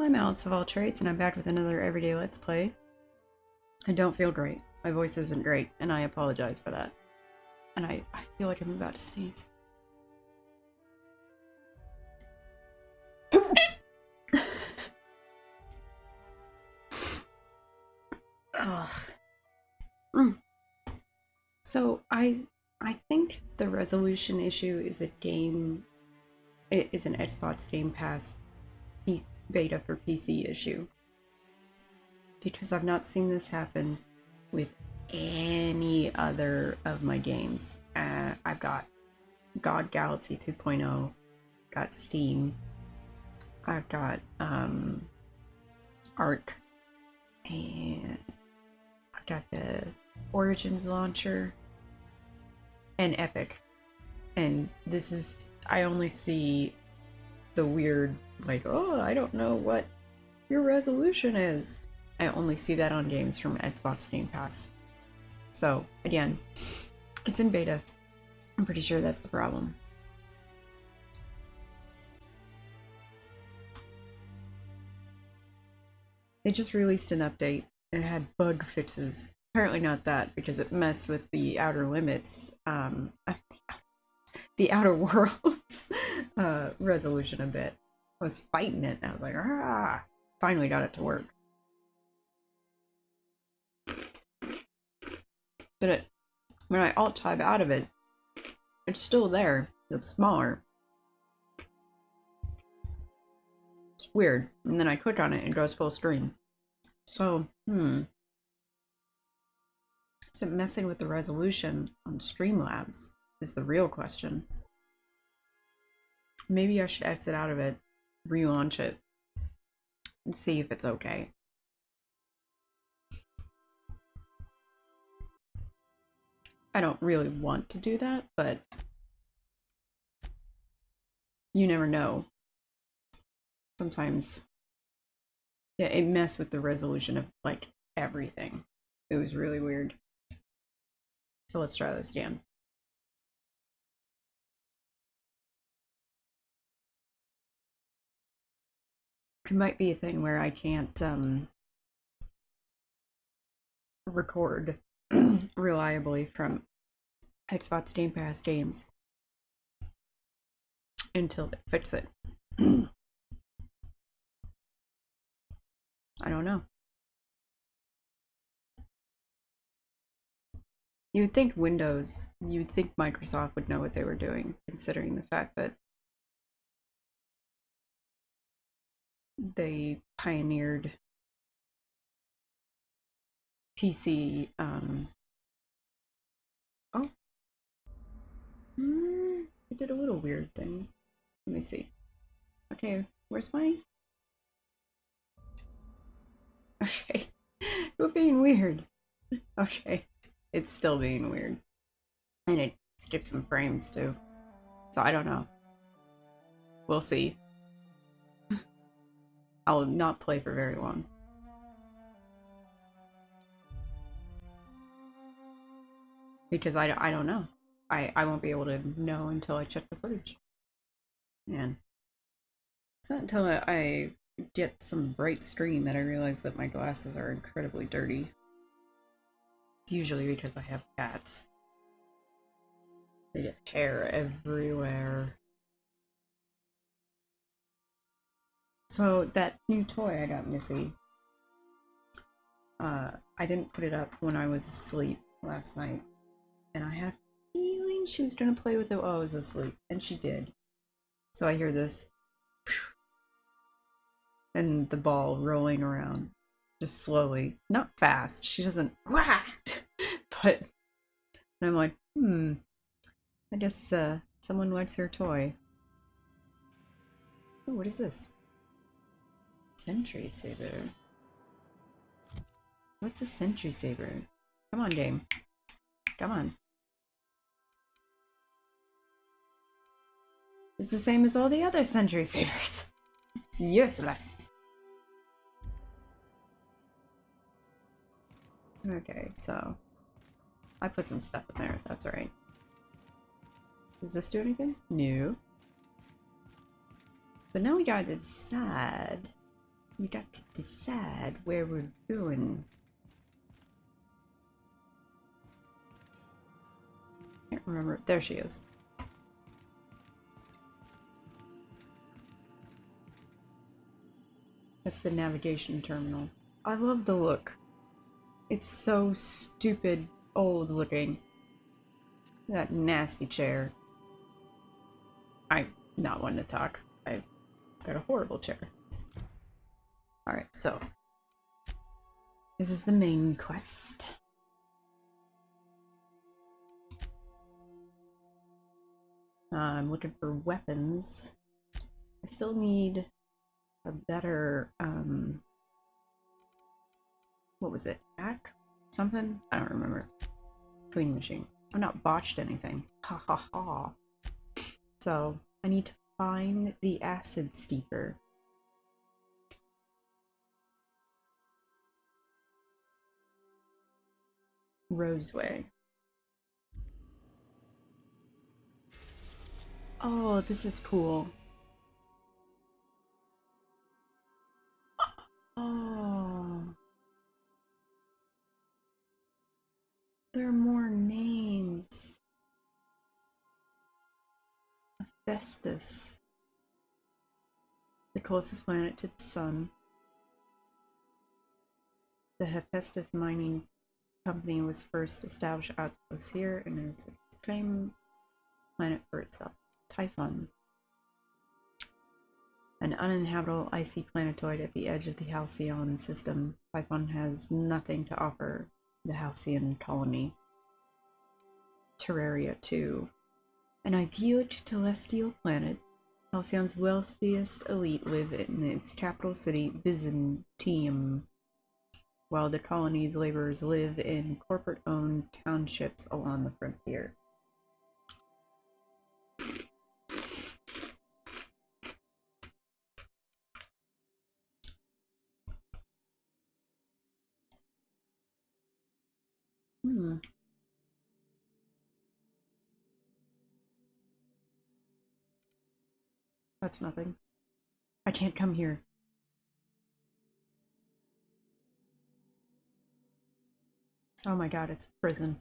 I'm Alex of all trades, and I'm back with another everyday Let's Play. I don't feel great. My voice isn't great, and I apologize for that. And I feel like I'm about to sneeze. So I think the resolution issue is an Xbox Game Pass beta for PC issue. Because I've not seen this happen with any other of my games. I've got God Galaxy 2.0, got Steam, I've got Arc, and I've got the Origins launcher, and Epic. And this is, I only see the weird, like, oh, I don't know what your resolution is. I only see that on games from Xbox Game Pass. So, again, it's in beta. I'm pretty sure that's the problem. They just released an update and it had bug fixes. Apparently not that, because it messed with the Outer Limits, the Outer Worlds resolution a bit. I was fighting it and I was like, ah! Finally got it to work. But when I alt-tab out of it, it's still there. It's smaller. It's weird. And then I click on it and it goes full screen. So, is it messing with the resolution on Streamlabs? Is the real question. Maybe I should exit out of it, relaunch it, and see if it's okay. I don't really want to do that, but you never know. Sometimes, yeah, it messed with the resolution of, like, everything. It was really weird. So let's try this again. It might be a thing where I can't record reliably from Xbox Game Pass games until they fix it. I don't know. You would think Microsoft would know what they were doing, considering the fact that they pioneered PC, it did a little weird thing. Let me see. Okay, where's my... Okay, quit being weird. Okay, it's still being weird. And it skipped some frames too. So I don't know. We'll see. I'll not play for very long. Because I don't know. I won't be able to know until I check the footage. Man. It's not until I get some bright screen that I realize that my glasses are incredibly dirty. It's usually because I have cats. They get hair everywhere. So that new toy I got Missy, I didn't put it up when I was asleep last night. And I had a feeling she was gonna play with it while I was asleep. And she did. So I hear this. And the ball rolling around. Just slowly. Not fast. She doesn't whack. But and I'm like, I guess someone likes her toy. Oh, what is this? Sentry Saber. What's a Sentry Saber? Come on, game. Come on. It's the same as all the other Sentry Sabers. It's useless. Okay, so I put some stuff in there. That's alright. Does this do anything? No. But now we gotta decide We got to decide where we're going. Can't remember. There she is. That's the navigation terminal. I love the look. It's so stupid old looking. That nasty chair. I'm not one to talk. I've got a horrible chair. Alright, so this is the main quest. I'm looking for weapons. I still need a better, what was it? Hack? Something? I don't remember. Cleaning machine. I've not botched anything. Ha ha ha. So, I need to find the acid steeper. Roseway. Oh, this is cool. Oh. There are more names. Hephaestus. The closest planet to the sun. The Hephaestus mining company was first established outpost here and is a claim planet for itself. Typhon. An uninhabitable icy planetoid at the edge of the Halcyon system. Typhon has nothing to offer the Halcyon colony. Terraria 2. An idyllic celestial planet. Halcyon's wealthiest elite live in its capital city, Byzantium, while the colony's laborers live in corporate-owned townships along the frontier. That's nothing. I can't come here. Oh my god, it's a prison.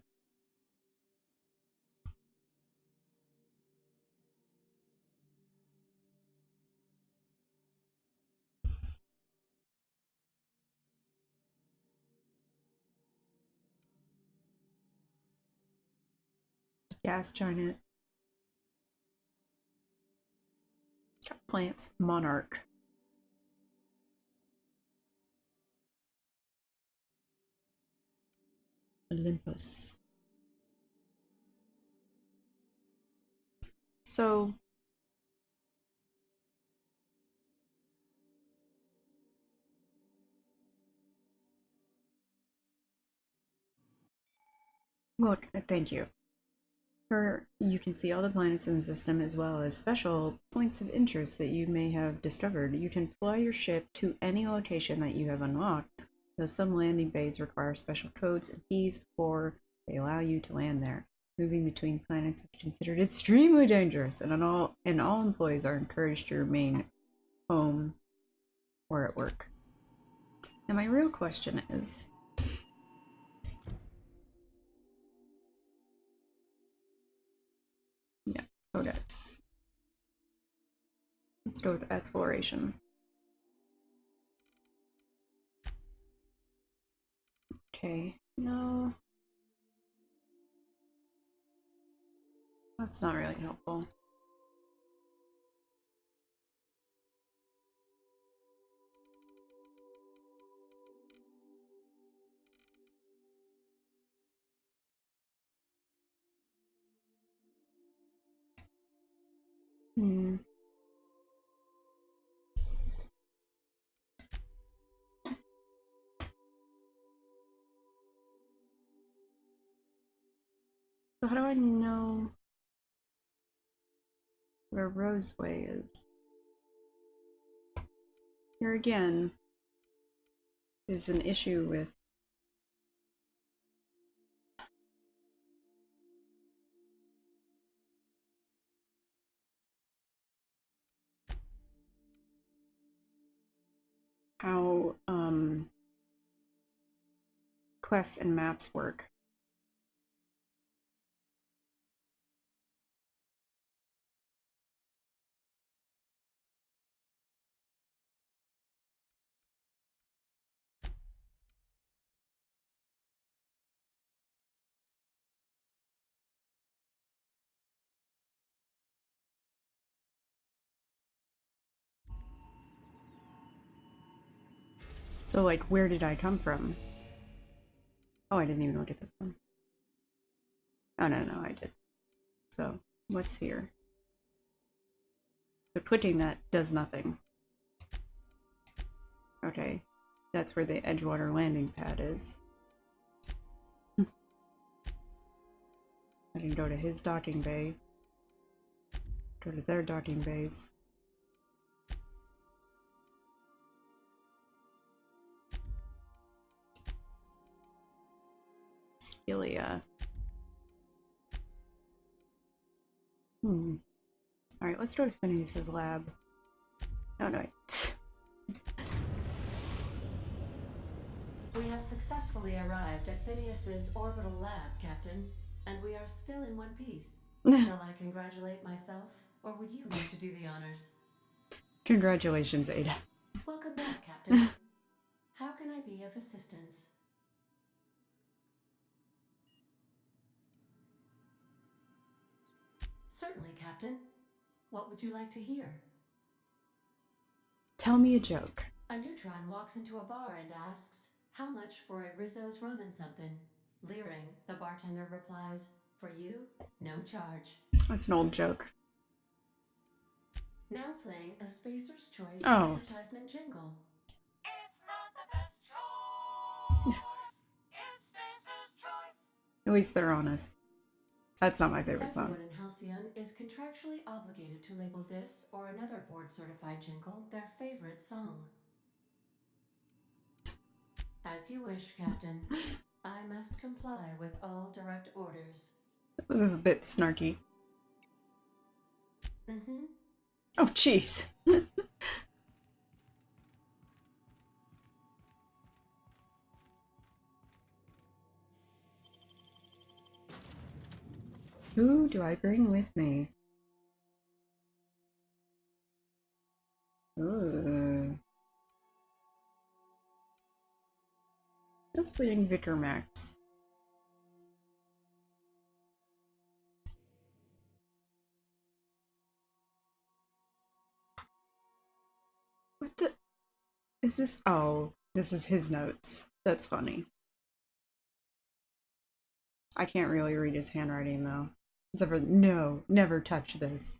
Gas giant. Got plants. Monarch. Olympus. So well, thank you. Here you can see all the planets in the system as well as special points of interest that you may have discovered. You can fly your ship to any location that you have unlocked, though some landing bays require special codes and keys before they allow you to land there. Moving between planets is considered extremely dangerous, and all employees are encouraged to remain home or at work. And my real question is, yeah, codex. Let's go with exploration. Okay, no. That's not really helpful. So how do I know where Roseway is? Here again is an issue with how quests and maps work. So, like, where did I come from? Oh, I didn't even look at this one. Oh, no, I did. So, what's here? So, putting that does nothing. Okay, that's where the Edgewater landing pad is. I can go to his docking bay. Go to their docking bays. Skillia. Alright, let's go to Phineas's lab. Oh, no. We have successfully arrived at Phineas's orbital lab, Captain, and we are still in one piece. Shall I congratulate myself, or would you like to do the honors? Congratulations, Ada. Welcome back, Captain. How can I be of assistance? Certainly, Captain. What would you like to hear? Tell me a joke. A neutron walks into a bar and asks, "How much for a Rizzo's rum and something?" Leering, the bartender replies, "For you, no charge." That's an old joke. Now playing a Spacer's Choice Oh. advertisement jingle. It's not the best choice. It's Spacer's choice. At least they're honest. That's not my favorite song. Everyone in Halcyon is contractually obligated to label this or another board-certified jingle their favorite song. As you wish, Captain. I must comply with all direct orders. This is a bit snarky. Mm-hmm. Oh, jeez. Who do I bring with me? Ooh. Let's bring Vicar Max. What the? Is this? Oh, this is his notes. That's funny. I can't really read his handwriting though. Except for, no, never touch this.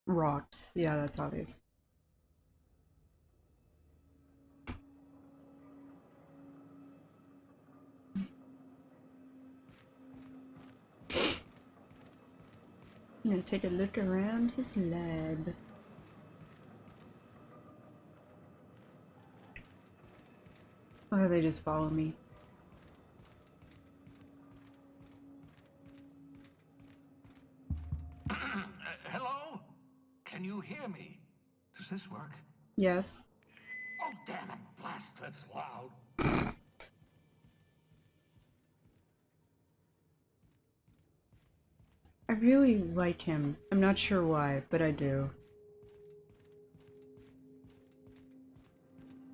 Rocks. Yeah, that's obvious. I'm gonna take a look around his lab. Oh, they just follow me. Hello? Can you hear me? Does this work? Yes. Oh, damn it. Blast, that's loud. I really like him. I'm not sure why, but I do.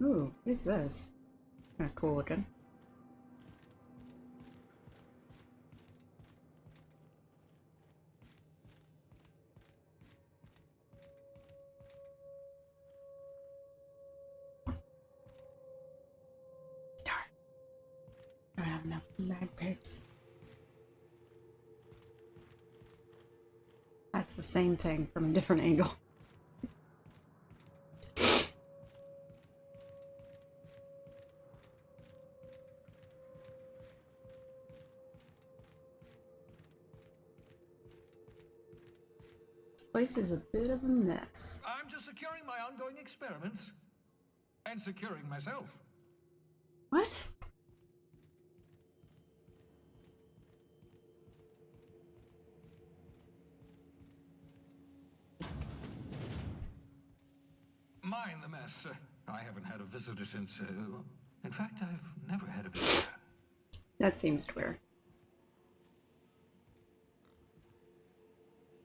Ooh, what is this? Kinda cool looking. Darn. I don't have enough mag picks. That's the same thing from a different angle. This place is a bit of a mess. I'm just securing my ongoing experiments. And securing myself. What? mind the mess. I haven't had a visitor since, in fact, I've never had a visitor. That seems clear.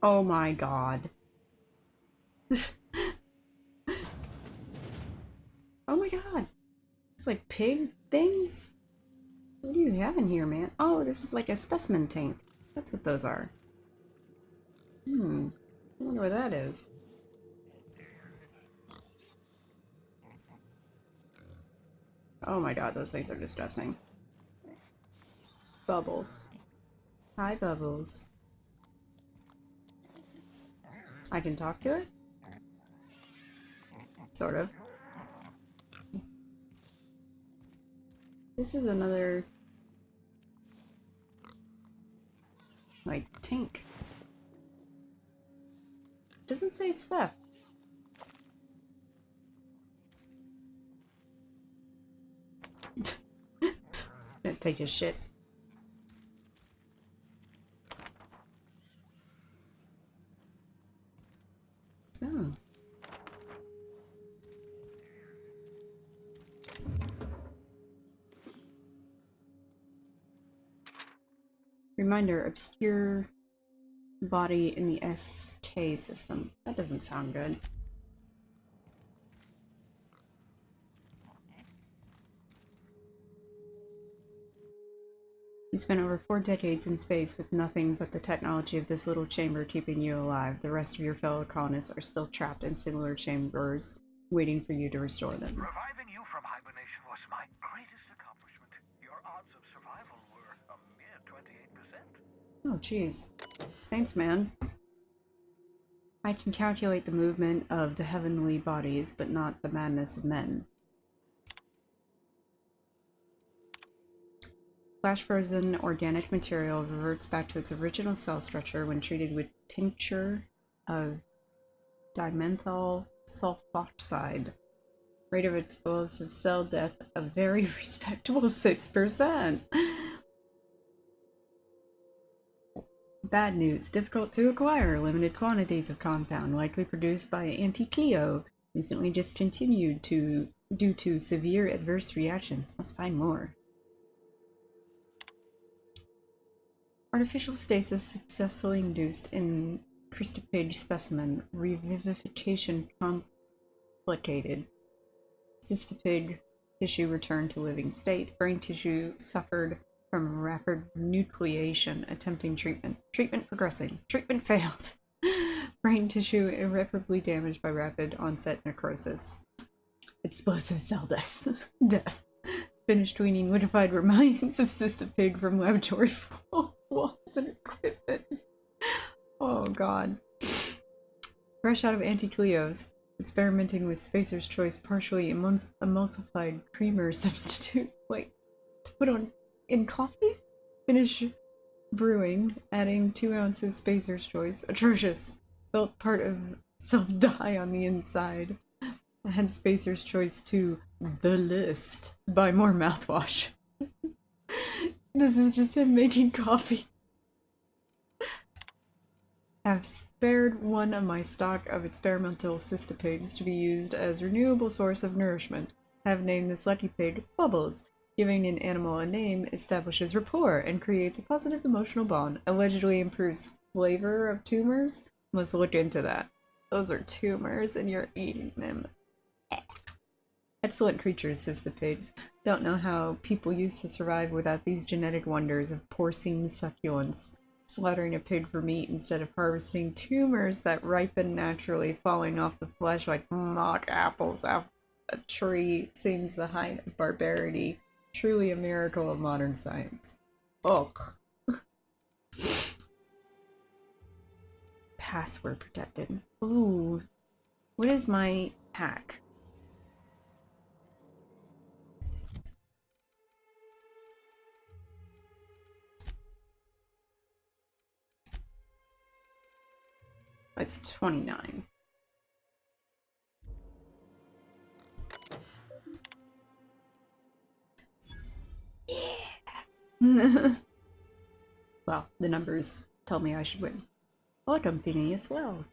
Oh my god. Oh my god. It's like pig things? What do you have in here, man? Oh, this is like a specimen tank. That's what those are. I wonder what that is. Oh my god, those things are disgusting. Bubbles. Hi, Bubbles. I can talk to it? Sort of. This is another... like, tank. Doesn't say it's theft. Gonna take his shit. Oh. Reminder, obscure body in the SK system. That doesn't sound good. You spent over 4 decades in space with nothing but the technology of this little chamber keeping you alive. The rest of your fellow colonists are still trapped in similar chambers, waiting for you to restore them. Reviving you from hibernation was my greatest accomplishment. Your odds of survival were a mere 28%. Oh, jeez. Thanks, man. I can calculate the movement of the heavenly bodies, but not the madness of men. Flash-frozen organic material reverts back to its original cell structure when treated with tincture of dimethyl sulfoxide. Rate of explosive cell death a very respectable 6%. Bad news. Difficult to acquire. Limited quantities of compound, likely produced by Anti-Cleo. Recently discontinued due to severe adverse reactions. Must find more. Artificial stasis successfully induced in crystapage specimen. Revivification complicated. Cystapig tissue returned to living state. Brain tissue suffered from rapid nucleation. Attempting treatment. Treatment progressing. Treatment failed. Brain tissue irreparably damaged by rapid onset necrosis. Explosive cell death. Finished weaning winified remains of Cystapig from laboratory walls and equipment. Oh god. Fresh out of Anti-Cleos, experimenting with Spacer's Choice partially emulsified creamer substitute. Wait, to put on in coffee? Finish brewing, adding 2 ounces Spacer's Choice. Atrocious. Felt part of self die on the inside. Add Spacer's Choice to the list. Buy more mouthwash. This is just him making coffee. Have spared one of my stock of experimental cystipigs to be used as renewable source of nourishment. Have named this lucky pig Bubbles. Giving an animal a name establishes rapport and creates a positive emotional bond. Allegedly improves flavor of tumors. Must look into that. Those are tumors and you're eating them. Excellent creatures, cystipigs. Don't know how people used to survive without these genetic wonders of porcine succulents. Slaughtering a pig for meat instead of harvesting tumors that ripen naturally, falling off the flesh like mock apples off a tree seems the height of barbarity. Truly a miracle of modern science. Ugh. Password protected. Ooh. What is my hack? It's 29. Yeah! Well, the numbers tell me I should win. Welcome, Phineas Wells.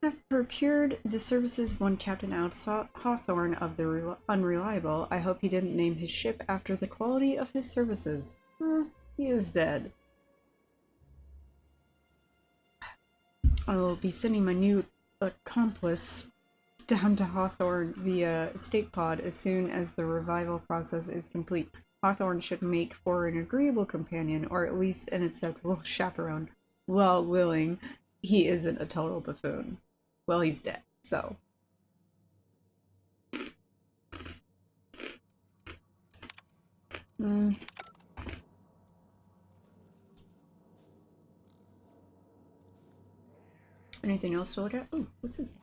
Have procured the services of one Captain Alex Hawthorne of the Unreliable. I hope he didn't name his ship after the quality of his services. He is dead. I will be sending my new accomplice down to Hawthorne via escape pod as soon as the revival process is complete. Hawthorne should make for an agreeable companion, or at least an acceptable chaperone. While willing, he isn't a total buffoon. Well, he's dead, so. Anything else to look at? Oh, what's this?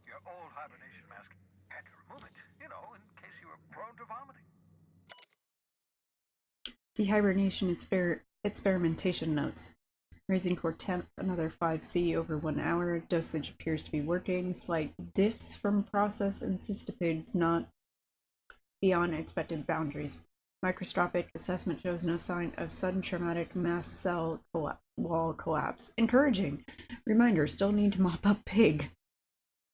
Your old hibernation mask. Had to remove it, you know, in case you were prone to vomiting. Dehibernation experimentation notes. Raising core temp another 5C over 1 hour. Dosage appears to be working. Slight diffs from process anticipates not beyond expected boundaries. Microscopic assessment shows no sign of sudden traumatic mast cell wall collapse. Encouraging. Reminder, still need to mop up pig.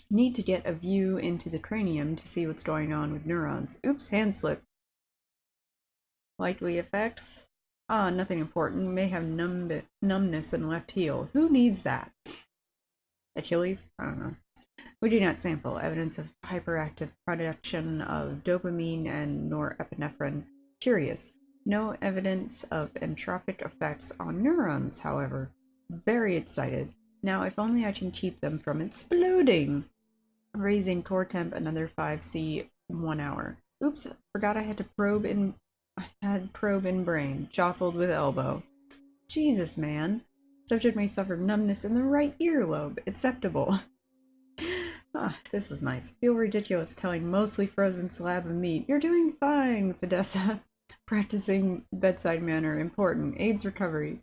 Need to get a view into the cranium to see what's going on with neurons. Oops, hand slip. Likely effects? Nothing important. May have numbness in left heel. Who needs that? Achilles? I don't know. We do not sample evidence of hyperactive production of dopamine and norepinephrine. Curious. No evidence of entropic effects on neurons, however. Very excited. Now, if only I can keep them from exploding. Raising core temp another 5C 1 hour. Oops, forgot I had probe in brain. Jostled with elbow. Jesus, man. Subject may suffer numbness in the right earlobe. Acceptable. This is nice. Feel ridiculous telling mostly frozen slab of meat. You're doing fine, Fidessa. Practicing bedside manner. Important. AIDS recovery.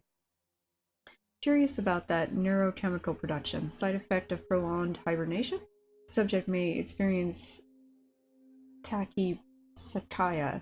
Curious about that neurochemical production. Side effect of prolonged hibernation? Subject may experience tachypsychia,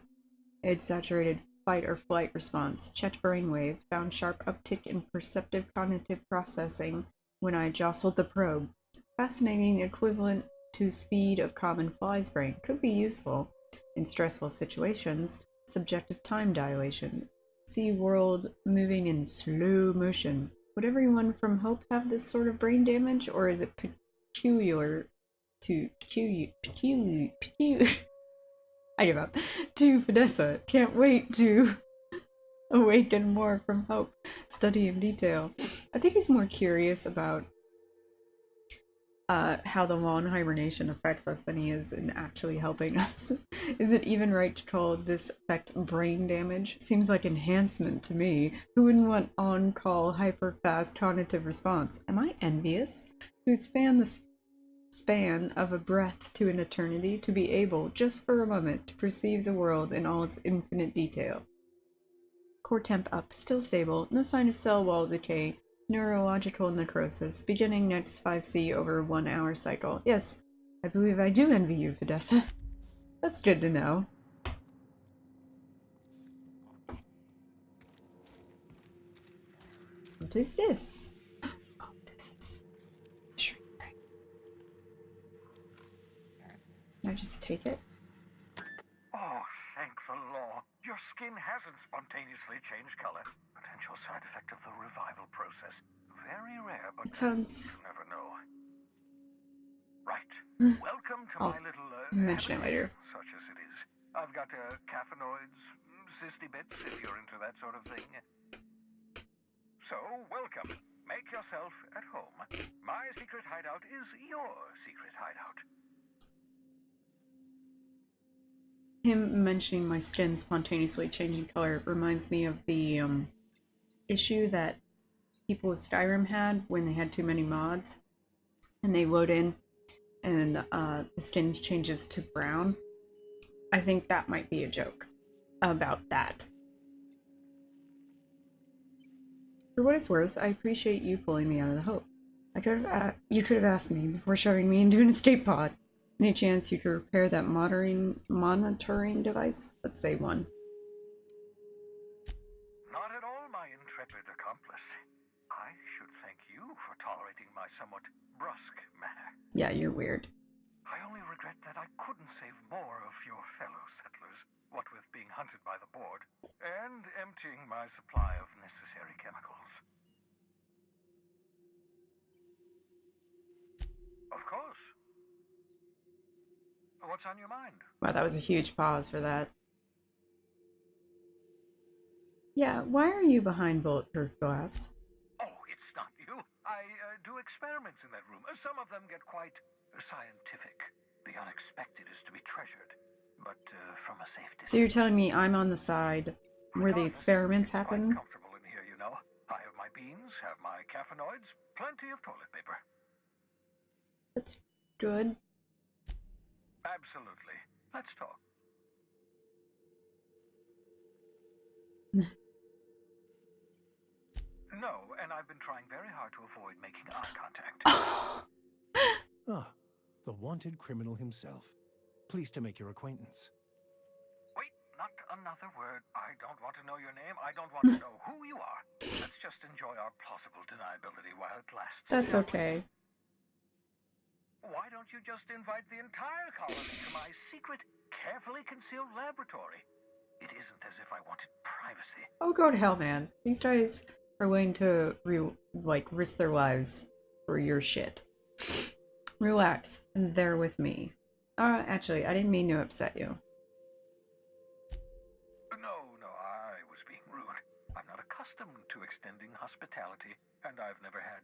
exaggerated fight or flight response. Checked brainwave. Found sharp uptick in perceptive cognitive processing when I jostled the probe. Fascinating, equivalent to speed of common fly's brain. Could be useful in stressful situations. Subjective time dilation. See world moving in slow motion. Would everyone from Hope have this sort of brain damage, or is it peculiar to I give up. To Fidessa. Can't wait to awaken more from Hope. Study in detail. I think he's more curious about how the long hibernation affects us than he is in actually helping us. Is it even right to call this effect brain damage? Seems like enhancement to me. Who wouldn't want on-call hyper-fast cognitive response? Am I envious? To expand the span of a breath to an eternity, to be able, just for a moment, to perceive the world in all its infinite detail. Core temp up, still stable, no sign of cell wall decay. Neurological necrosis, beginning next 5C over 1 hour cycle. Yes, I believe I do envy you, Fidessa. That's good to know. What is this? Oh, this is... Can I just take it? Oh, thank the law. Your skin hasn't spontaneously changed color. Potential side effect of the revival process. Very rare, but It sounds... you never know. Right. Welcome to I'll my little mention it later. such as it is. I've got caffeinoids, cysty bits, if you're into that sort of thing. So, welcome. Make yourself at home. My secret hideout is your secret hideout. Him mentioning my skin spontaneously changing color reminds me of the issue that people with Skyrim had when they had too many mods and they load in and the skin changes to brown. I think that might be a joke about that. For what it's worth, I appreciate you pulling me out of the Hope. You could have asked me before shoving me into an escape pod. Any chance you could repair that monitoring device? Let's say one. Not at all, my intrepid accomplice. I should thank you for tolerating my somewhat brusque manner. Yeah, you're weird. I only regret that I couldn't save more of your fellow settlers, what with being hunted by the board, and emptying my supply of necessary chemicals. Of course. What's on your mind? Wow, that was a huge pause for that. Yeah, why are you behind bulletproof glass? Oh, it's not you. I do experiments in that room. Some of them get quite scientific. The unexpected is to be treasured, but from a safe distance. So you're telling me I'm on the side where the experiments It's quite happen? comfortable in here, you know. I have my beans, have my caffeinoids, plenty of toilet paper. That's good. Absolutely. Let's talk. No, and I've been trying very hard to avoid making eye contact. Ah, the wanted criminal himself. Pleased to make your acquaintance. Wait, not another word. I don't want to know your name. I don't want to know who you are. Let's just enjoy our plausible deniability while it lasts. That's okay. Why don't you just invite the entire colony to my secret, carefully concealed laboratory? It isn't as if I wanted privacy. Oh, go to hell, man. These guys are willing to, risk their lives for your shit. Relax, and they're with me. Actually, I didn't mean to upset you. No, I was being rude. I'm not accustomed to extending hospitality, and I've never had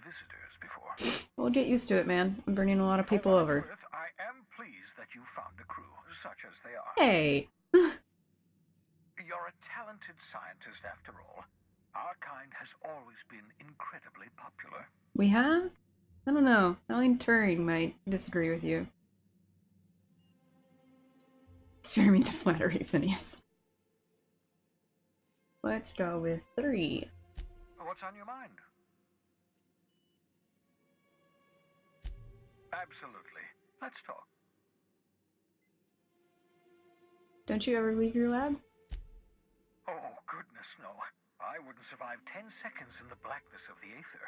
visitors before. We'll get used to it, man. I'm bringing a lot of people For what over. it's worth, I am pleased that you found a crew, such as they are. Hey! You're a talented scientist, after all. Our kind has always been incredibly popular. We have? I don't know. Alan Turing might disagree with you. Spare me the flattery, Phineas. Let's go with 3. What's on your mind? Absolutely. Let's talk. Don't you ever leave your lab? Oh, goodness, no. I wouldn't survive 10 seconds in the blackness of the aether.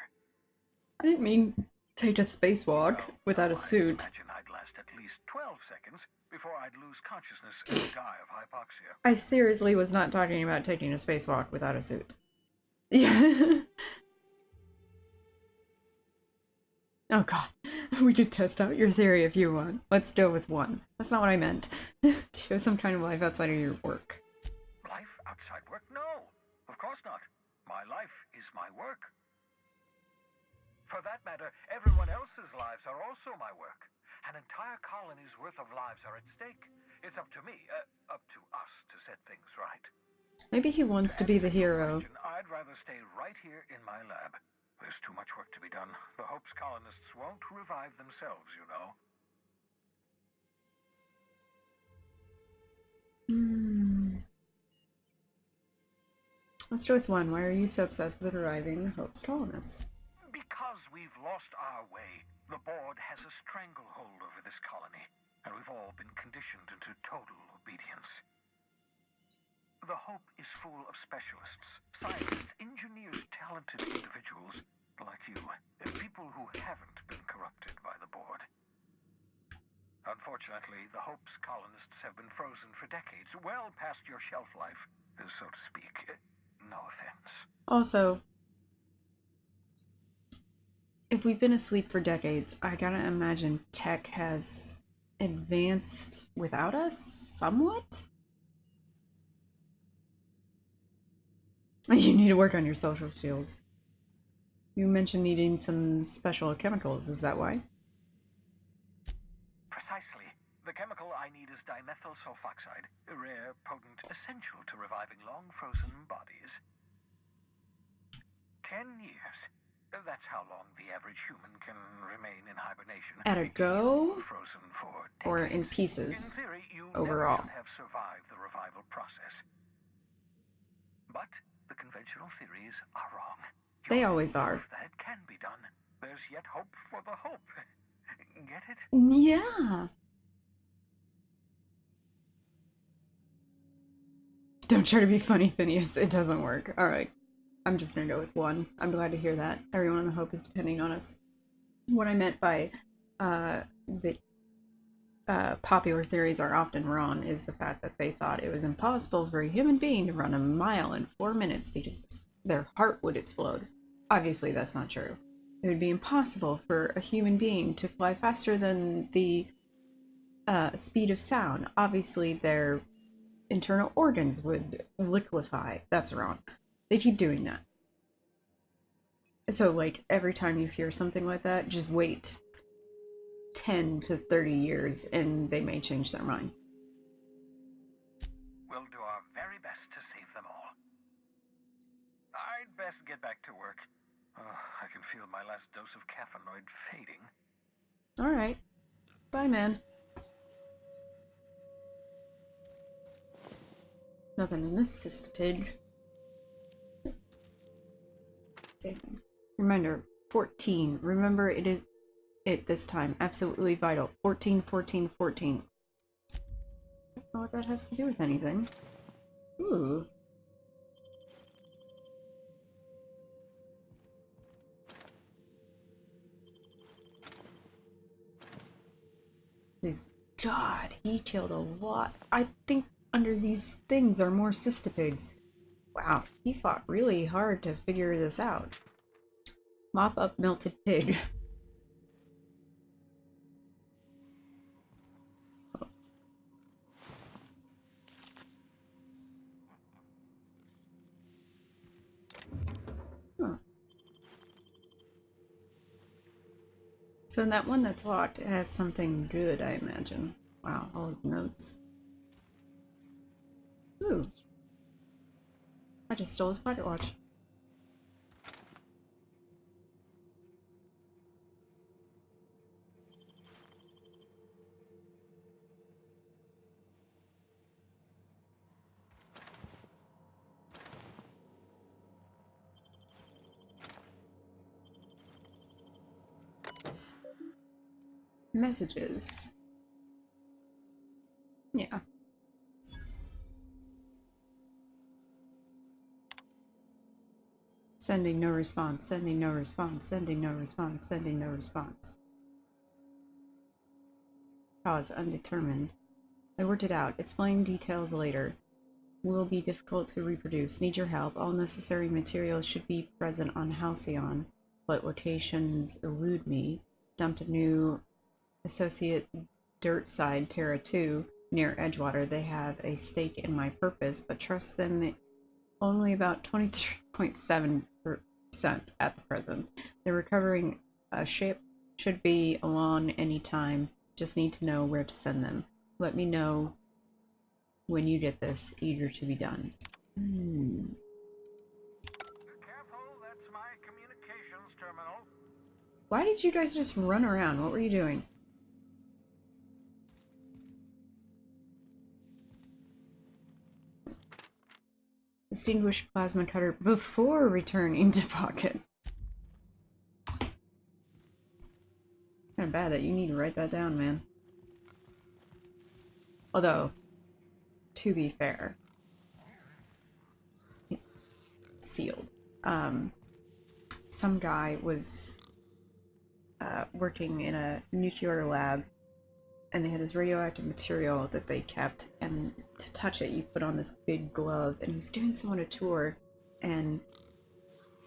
I didn't mean take a spacewalk without a suit. I imagine I'd last at least 12 seconds before I'd lose consciousness and die of hypoxia. I seriously was not talking about taking a spacewalk without a suit. Yeah. Oh god. We could test out your theory if you want. Let's go with 1. That's not what I meant. Show some kind of life outside of your work. Life outside work? No, of course not. My life is my work. For that matter, everyone else's lives are also my work. An entire colony's worth of lives are at stake. It's up to me, up to us to set things right. Maybe he wants to be the answer your hero. question, I'd rather stay right here in my lab. There's too much work to be done. The Hope's colonists won't revive themselves, you know. Let's go with 1. Why are you so obsessed with reviving the Hope's colonists? Because we've lost our way, the board has a stranglehold over this colony, and we've all been conditioned into total obedience. The Hope is full of specialists, scientists, engineers, talented individuals like you, and people who haven't been corrupted by the board. Unfortunately, the Hope's colonists have been frozen for decades, well past your shelf life, so to speak. No offense. Also, if we've been asleep for decades, I gotta imagine tech has advanced without us somewhat? You need to work on your social skills. You mentioned needing some special chemicals, is that why? Precisely. The chemical I need is dimethyl sulfoxide, a rare, potent, essential to reviving long-frozen bodies. 10 years. That's how long the average human can remain in hibernation. At a go? Frozen for decades. Or in In pieces? theory, you overall? never should have survived the revival process. But the conventional theories are wrong. They You're always are. proof that it can be done. There's yet hope for the hope. Get it? Yeah. Don't try to be funny, Phineas. It doesn't work. Alright. I'm just gonna go with 1. I'm glad to hear that. Everyone on the Hope is depending on us. What I meant by the popular theories are often wrong is the fact that they thought it was impossible for a human being to run a mile in 4 minutes because their heart would explode. Obviously, that's not true. It would be impossible for a human being to fly faster than the speed of sound. Obviously, their internal organs would liquefy. That's wrong. They keep doing that. So, like, every time you hear something like that, just wait 10 to 30 years and they may change their mind. We'll do our very best to save them all. I'd best get back to work. I can feel my last dose of caffeinoid fading. Alright. Bye, man. Nothing in this cystipid. Reminder, 14. Remember it is it this time. Absolutely vital. 14, 14, 14. I don't know what that has to do with anything. Ooh. God, he killed a lot. I think under these things are more cystipids. Wow, he fought really hard to figure this out. Mop up melted pig. Huh. So in that one that's locked, it has something good, I imagine. Wow, all his notes. Ooh. I just stole his pocket watch. Messages. Yeah. Sending no response, sending no response, sending no response, sending no response. Cause undetermined. I worked it out. Explain details later. Will be difficult to reproduce. Need your help. All necessary materials should be present on Halcyon, but locations elude me. Dumped a new associate dirt side Terra 2 near Edgewater. They have a stake in my purpose, but trust them only about 23.7% at the present. They're recovering a ship. Should be along any time. Just need to know where to send them. Let me know when you get this. Eager to be done. Careful, that's my communications terminal. Why did you guys just run around? What were you doing? Distinguish plasma cutter before returning to pocket. Kind of bad that you need to write that down, man. Although, to be fair, sealed. Some guy was working in a nuclear lab, and they had this radioactive material that they kept, and to touch it you put on this big glove, and he was giving someone a tour, and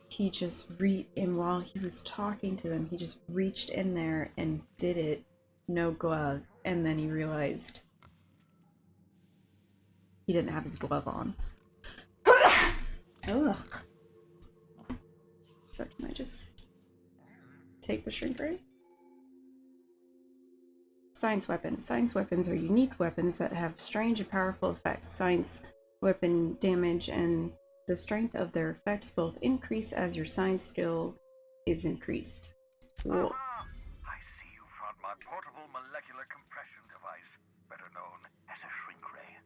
he just and while he was talking to them, he just reached in there and did it, no glove, and then he realized he didn't have his glove on. Ugh. So can I just take the shrink ray? Science weapons. Science weapons are unique weapons that have strange and powerful effects. Science weapon damage and the strength of their effects both increase as your science skill is increased. Cool. I see you found my portable molecular compression device, better known as a shrink ray.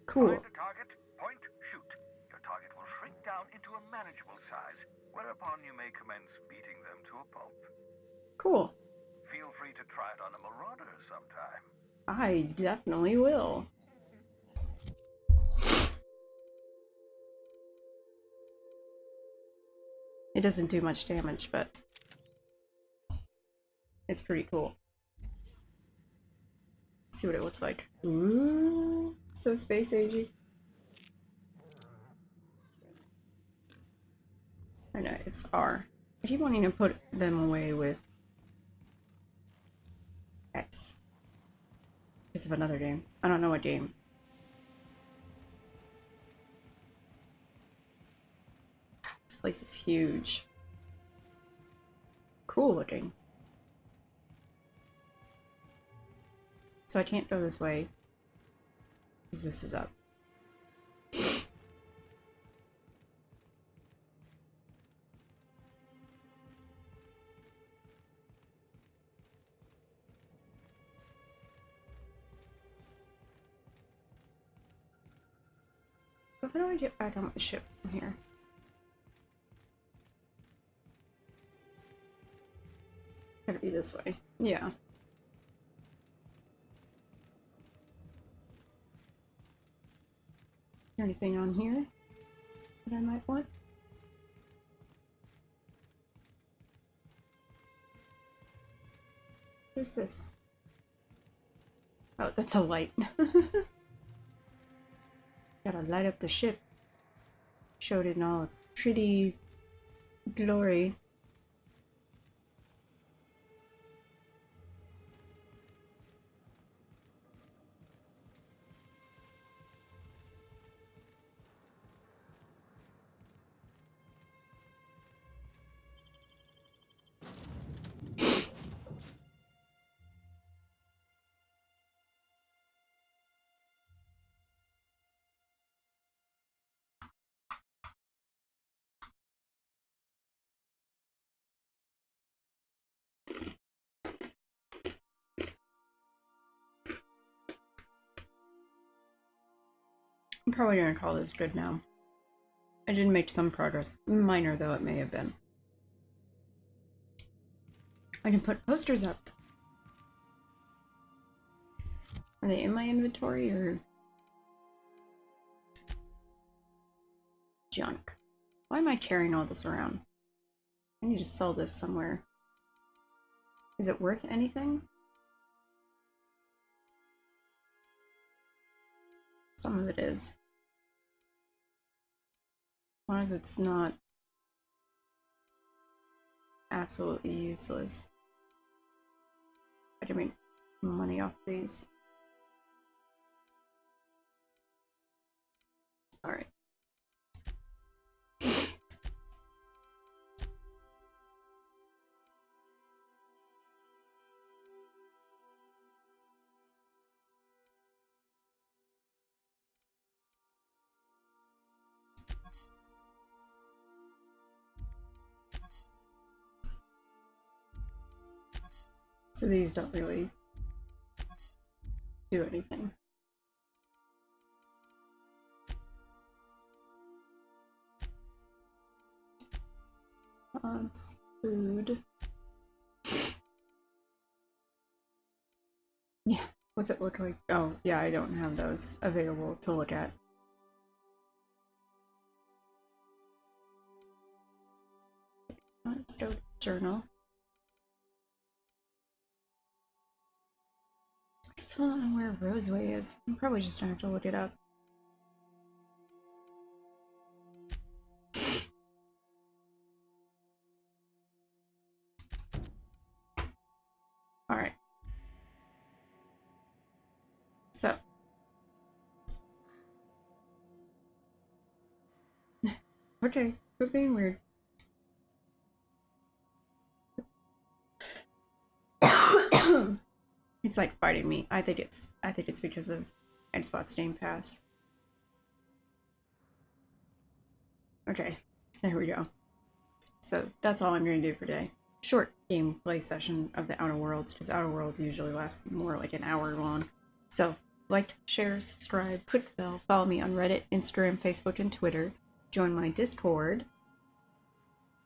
Cool. Find the target, point, shoot. Your target will shrink down into a manageable size, whereupon you may commence beating them to a pulp. Cool. Feel free to try it on a marauder sometime. I definitely will. It doesn't do much damage, but it's pretty cool. Let's see what it looks like. Ooh, so space agey. I know, it's R. I keep wanting to put them away with X. Because of another game. I don't know what game. This place is huge. Cool looking. So I can't go this way. Because this is up. So how do I get back on my ship from here? Gotta be this way. Yeah. Is there anything on here that I might want? What is this? Oh, that's a light. Gotta light up the ship. Showed it in all its pretty glory. I'm probably gonna call this good now. I did make some progress. Minor though it may have been. I can put posters up. Are they in my inventory or junk? Why am I carrying all this around? I need to sell this somewhere. Is it worth anything? Some of it is. As long as it's not absolutely useless. I can make money off these. Alright. So these don't really do anything. Pods, food. Yeah, what's it look like? Oh, yeah, I don't have those available to look at. Let's go journal. I still don't know where Roseway is. I'm probably just gonna have to look it up. Alright. So. Okay, quit being weird. It's like fighting me. I think it's because of Xbox Game Pass. Okay, there we go. So that's all I'm going to do for today. Short gameplay session of the Outer Worlds, because Outer Worlds usually lasts more like an hour long. So, like, share, subscribe, click the bell, follow me on Reddit, Instagram, Facebook, and Twitter. Join my Discord.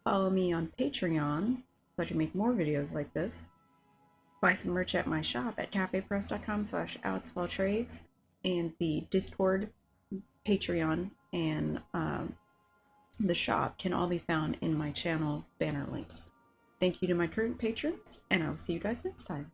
Follow me on Patreon, so I can make more videos like this. Buy some merch at my shop at cafepress.com/AlexFallTrades, and the Discord, Patreon, and the shop can all be found in my channel banner links. Thank you to my current patrons, and I will see you guys next time.